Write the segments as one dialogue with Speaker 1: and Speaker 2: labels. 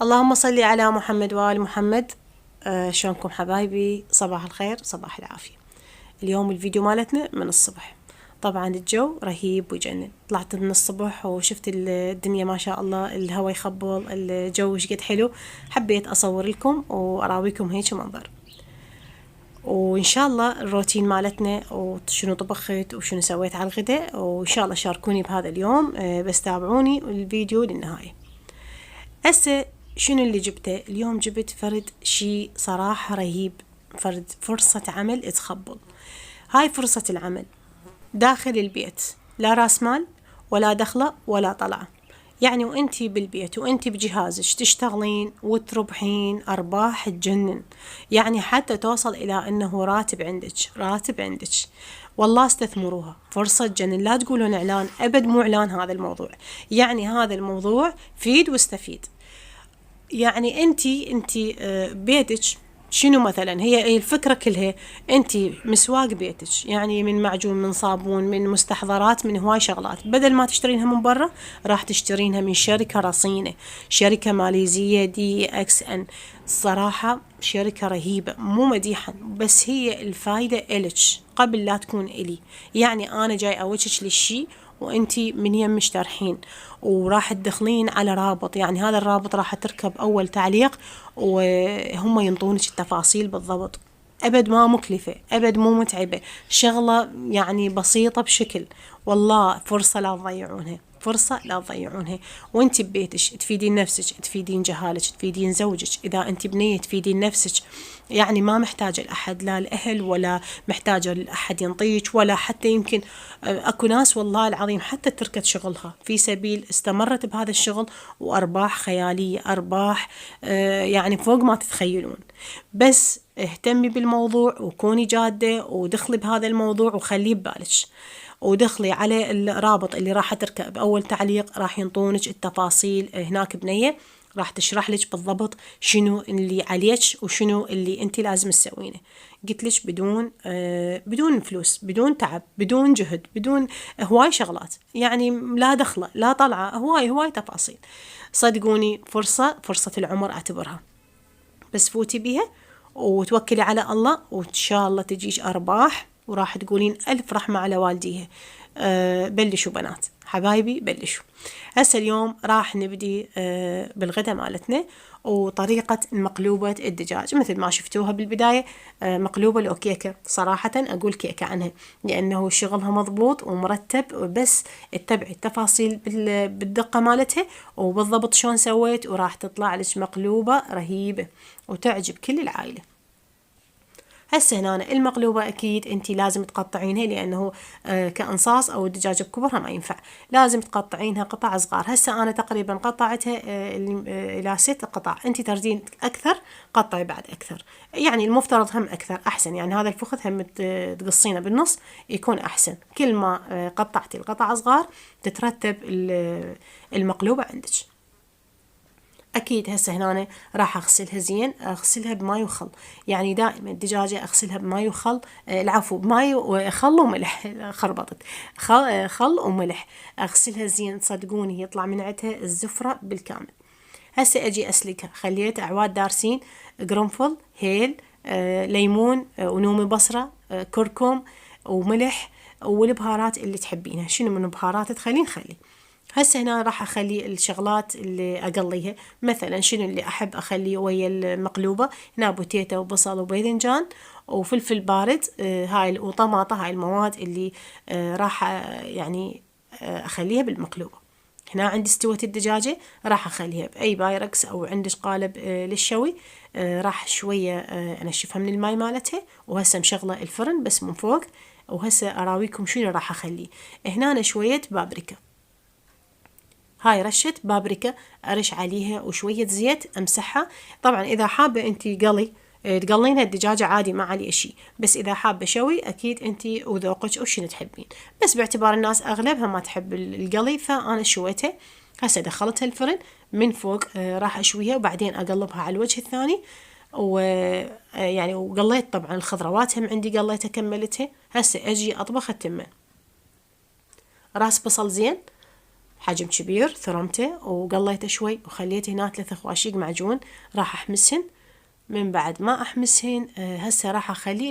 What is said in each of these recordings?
Speaker 1: اللهم صل على محمد وآل محمد. شلونكم حبايبي؟ صباح الخير، صباح العافية. اليوم الفيديو مالتنا من الصبح. طبعا الجو رهيب ويجنن. طلعت من الصبح وشفت الدنيا ما شاء الله، الهواء يخبل، الجو شقد حلو. حبيت أصور لكم وأراويكم هيك منظر. وإن شاء الله الروتين مالتنا وشنو طبخت وشنو سويت على الغداء، وإن شاء الله شاركوني بهذا اليوم. بس تابعوني الفيديو للنهاية. هسه شنو اللي جبته اليوم؟ جبت فرد شي صراحة رهيب، فرد فرصة عمل تخبل. هاي فرصة العمل داخل البيت، لا راس مال ولا دخلة ولا طلعة. يعني وانتي بالبيت وانتي بجهازك تشتغلين وتربحين أرباح تجنن. يعني حتى توصل إلى أنه راتب عندك. والله استثمروها، فرصة تجنن. لا تقولون إعلان، أبد مو إعلان هذا الموضوع. يعني هذا الموضوع فيد واستفيد. يعني انتي بيتك شنو مثلا؟ هي الفكرة كلها انتي مسواق بيتك، يعني من معجون، من صابون، من مستحضرات، من هواي شغلات. بدل ما تشترينها من برا راح تشترينها من شركة رصينة، شركة ماليزية DXN. الصراحة شركة رهيبة، مو مديحا، بس هي الفايدة إلك قبل لا تكون إلي. يعني أنا جاي أوجهك للشي وانتي من يمش ترحين، وراح تدخلين على رابط. يعني هذا الرابط راح تركب اول تعليق وهم ينطونك التفاصيل بالضبط. ابد ما مكلفة، ابد مو متعبة، شغلة يعني بسيطة بشكل. والله فرصة لا تضيعونها، فرصة لا تضيعونها. وانت ببيتش تفيدين نفسك، تفيدين جهالك، تفيدين زوجك. اذا انت بنية تفيدين نفسك. يعني ما محتاجة لأحد، لا الأهل ولا محتاجة لأحد ينطيك، ولا حتى يمكن أكو ناس والله العظيم حتى تركت شغلها في سبيل استمرت بهذا الشغل، وأرباح خيالية، أرباح يعني فوق ما تتخيلون. بس اهتمي بالموضوع وكوني جادة ودخلي بهذا الموضوع وخليه ببالك. ودخلي على الرابط اللي راح تركب بأول تعليق، راح ينطونك التفاصيل هناك بنية، راح تشرح لك بالضبط شنو اللي عليك وشنو اللي انت لازم تسوينه. قلت لك بدون فلوس، بدون تعب، بدون جهد، بدون هواي شغلات. يعني لا دخلة لا طلعة، هواي تفاصيل. صدقوني فرصة العمر اعتبرها. بس فوتي بيها وتوكلي على الله، وإن شاء الله تجيش أرباح، وراح تقولين ألف رحمة على والديه. بلشوا بنات حبايبي، بلشوا. هسه اليوم راح نبدي بالغدا مالتنا، وطريقة مقلوبة الدجاج مثل ما شفتوها بالبداية. مقلوبة لو كيكة، صراحة أقول كيكة عنها لأنه شغلها مضبوط ومرتب. بس اتبعي التفاصيل بالدقة مالتها وبالضبط شلون سويت، وراح تطلع لك مقلوبة رهيبة وتعجب كل العائلة. هسه هنا المقلوبة أكيد أنتي لازم تقطعينها، لأنه كأنصاص أو الدجاجة بكبرها ما ينفع، لازم تقطعينها قطع صغار. هسه أنا تقريبا قطعتها إلى 6 قطع. أنتي تردين أكثر قطعي بعد أكثر، يعني المفترض هم أكثر أحسن. يعني هذا الفخذ هم تقصينه بالنص يكون أحسن. كل ما قطعتي القطع صغار تترتب المقلوبة عندك. أكيد هسه هنا راح أغسلها زين، أغسلها بماي وخل. يعني دائما الدجاجة أغسلها بماي وخل، العفو بماي وخل وملح خربطت، خل وملح. أغسلها زين، صدقوني يطلع من عندها الزفرة بالكامل. هسه أجي أسلقها، خليت أعواد دارسين، قرنفل، هيل، ليمون، ونومي بصرة، كركم وملح، والبهارات اللي تحبينها. شنو من بهارات تخلين خلي. هسه هنا راح أخلي الشغلات اللي أقليها. مثلا شنو اللي أحب أخليه ويا المقلوبة؟ هنا بوتيتا وبصل وباذنجان وفلفل بارد، هاي وطماطة. هاي المواد اللي راح يعني أخليها بالمقلوبة. هنا عندي استوت الدجاجة، راح أخليها بأي بايركس أو عندك قالب للشوي. راح شوية أنشفها من الماي مالتها، وهسه مشغلة الفرن بس من فوق. وهسه أراويكم شنو راح أخليه. هنا شوية بابريكا، هاي رشة بابريكا أرش عليها، وشوية زيت أمسحها. طبعا إذا حابة أنتي قلي تقلينها الدجاجة عادي ما عليه شي، بس إذا حابة شوي أكيد أنتي وذوقك وشنو تحبين. بس باعتبار الناس أغلبها ما تحب القلي فأنا شويتها. هسه دخلتها الفرن من فوق، راح أشويها وبعدين أقلبها على الوجه الثاني. ويعني وقليت طبعا الخضروات هم عندي قليتها كملتها. هسه أجي أطبخ التمن. راس بصل زين، حجم كبير، ثرمته وقليته شوي وخليته هنا 3 خواشيق معجون، راح أحمسهن. من بعد ما أحمسهن هسه راح أخلي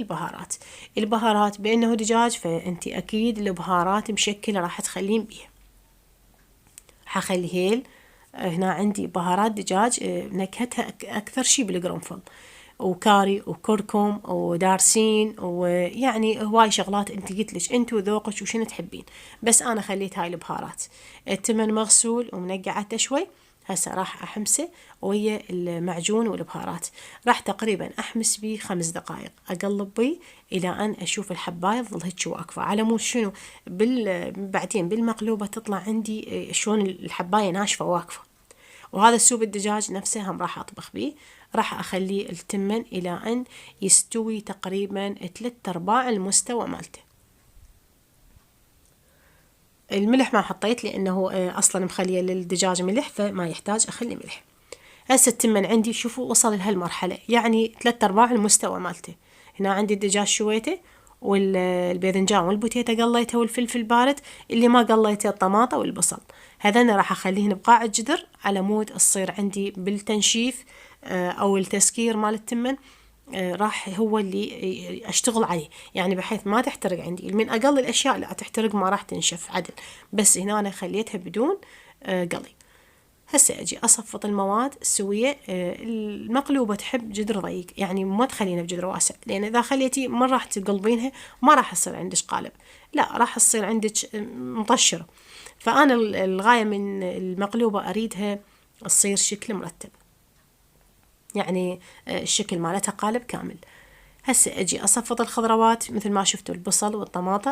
Speaker 1: البهارات بأنه دجاج فأنتي أكيد البهارات مشكلة راح تخلين بيها. حخلي هيل هنا عندي بهارات دجاج نكهتها أكثر شي بالقرنفل وكاري وكركم ودارسين، ويعني هواي شغلات انت قلتلش انت وذوقك وشنو تحبين، بس انا خليت هاي البهارات. التمن مغسول ومنقعته شوي، هسه راح احمسه ويا المعجون والبهارات. راح تقريبا احمس بيه 5 دقائق، اقلب بيه الى ان اشوف الحباية تظل هيك واقفة على مود شنو بعدين بالمقلوبة تطلع عندي شلون الحباية ناشفة واقفة. وهذا السوب الدجاج نفسه هم راح أطبخ بيه، راح أخليه التمن إلى أن يستوي تقريبا 3/4 المستوى مالته. الملح ما حطيت لأنه أصلا مخليه للدجاج ملح فما يحتاج أخلي ملح. هسه التمن عندي شوفوا وصل لهالمرحلة، يعني 3/4 المستوى مالته. هنا عندي الدجاج شويته والباذنجان والبوتيتا قليته والفلفل بارد، اللي ما قليته الطماطة والبصل. هذين راح أخليهن بقاع الجدر على مود تصير عندي بالتنشيف أو التسكير مال التمن. راح هو اللي أشتغل عليه، يعني بحيث ما تحترق عندي. من أقل الأشياء لا تحترق ما راح تنشف عدل، بس هنا أنا خليتها بدون قلي. هسه أجي أصفط المواد السوية. المقلوبة تحب جدر ضيق، يعني ما تخلينها بجدر واسع، لأن إذا خليتي ما راح تقلبينها ما راح يصير عندك قالب، لا راح تصير عندك مطشرة. فأنا الغاية من المقلوبة أريدها تصير شكل مرتب، يعني الشكل مالتها قالب كامل. هسه أجي أصفط الخضروات مثل ما شفتوا البصل والطماطة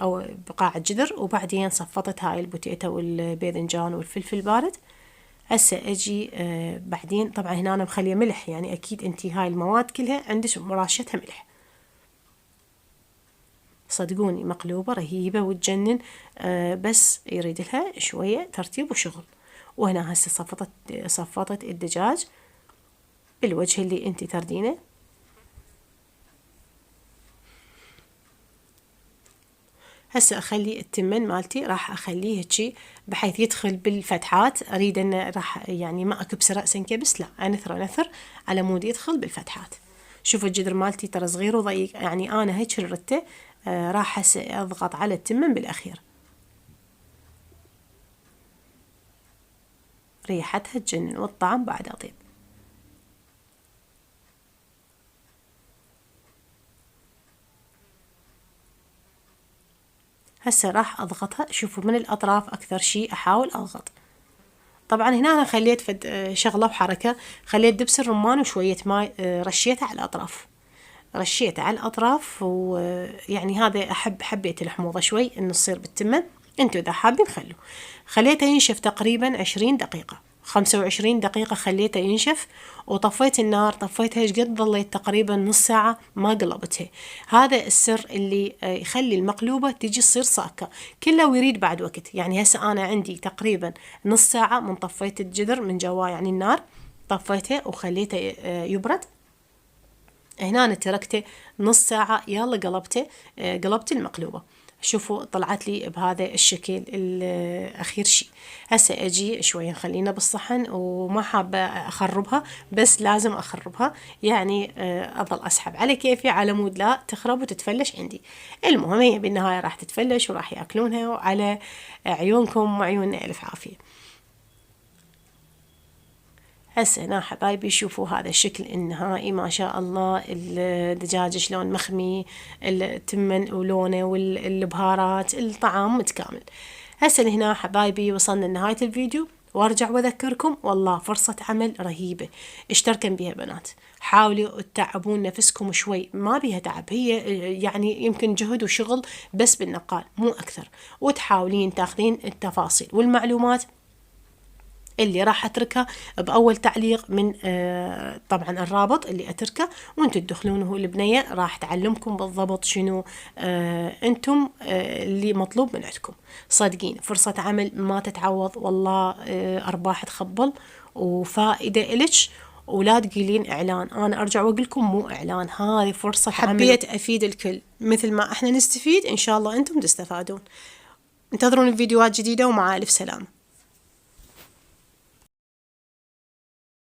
Speaker 1: أو بقاع الجدر، وبعدين صفطت هاي البوتيتا والباذنجان والفلفل البارد. هسه أجي بعدين طبعا هنا أنا مخلية ملح، يعني أكيد أنتي هاي المواد كلها عندك مراشتها ملح. صدقوني مقلوبة رهيبة وتجنن، بس يريد لها شوية ترتيب وشغل. وهنا هسه صفطت الدجاج بالوجه اللي انتي تردينه. هسه اخلي التمن مالتي راح اخليه هيجي بحيث يدخل بالفتحات، اريد انه راح يعني ما اكبسه رأسا كبس، لا انثر على مود يدخل بالفتحات. شوفوا الجدر مالتي ترى صغير وضيق، يعني انا هيك ردته. راح هسه اضغط على التمن بالاخير. ريحتها تجنن والطعم بعد اطيب. هسه راح اضغطها، شوفوا من الاطراف اكثر شيء احاول اضغط. طبعا هنا انا خليت شغله وحركه، خليت دبس الرمان وشويه ماء رشيته على الاطراف، رشيته على الاطراف. ويعني هذا حبيت الحموضه شوي انه تصير بالتمن، انتوا اذا حابين خليته ينشف تقريبا 20 دقيقه 25 دقيقة خليته ينشف، وطفيت النار. طفيتها ايش قد ظليت تقريبا نص ساعة ما قلبتها. هذا السر اللي يخلي المقلوبة تجي تصير صاكة كله، ويريد بعد وقت. يعني هسه أنا عندي تقريبا نص ساعة من طفيت الجدر من جوا، يعني النار طفيته وخليته يبرد. هنا أنا تركته نص ساعة، يلا قلبته. قلبت المقلوبة، شوفوا طلعت لي بهذا الشكل الأخير شي. هسه أجي شوية نخلينا بالصحن، وما حابة أخربها بس لازم أخربها، يعني أظل أسحب على كيفي على مود لا تخرب وتتفلش عندي. المهم هي بالنهاية راح تتفلش وراح يأكلونها، وعلى عيونكم وعيوننا ألف عافية. هسه هنا حبايبي شوفوا هذا الشكل النهائي، ما شاء الله الدجاج شلون مخمي، التمن ولونه والبهارات، الطعام متكامل. هسه هنا حبايبي وصلنا لنهاية الفيديو، وارجع واذكركم والله فرصة عمل رهيبة، اشتركن بها بنات. حاولوا تتعبون نفسكم شوي، ما بيها تعب، هي يعني يمكن جهد وشغل بس بالنقال مو أكثر، وتحاولين تاخذين التفاصيل والمعلومات اللي راح اتركها باول تعليق من طبعا الرابط اللي اتركه، وانتم تدخلونه البنية راح تعلمكم بالضبط شنو انتم اللي مطلوب من عندكم. صدقين فرصة عمل ما تتعوض والله، ارباح تخبل وفائدة إلش، ولا تقولين اعلان. انا ارجع واقول لكم مو اعلان، هذه فرصة عمل. حبيت افيد الكل مثل ما احنا نستفيد، ان شاء الله انتم تستفادون. انتظرون فيديوهات جديدة، ومع ألف سلامة.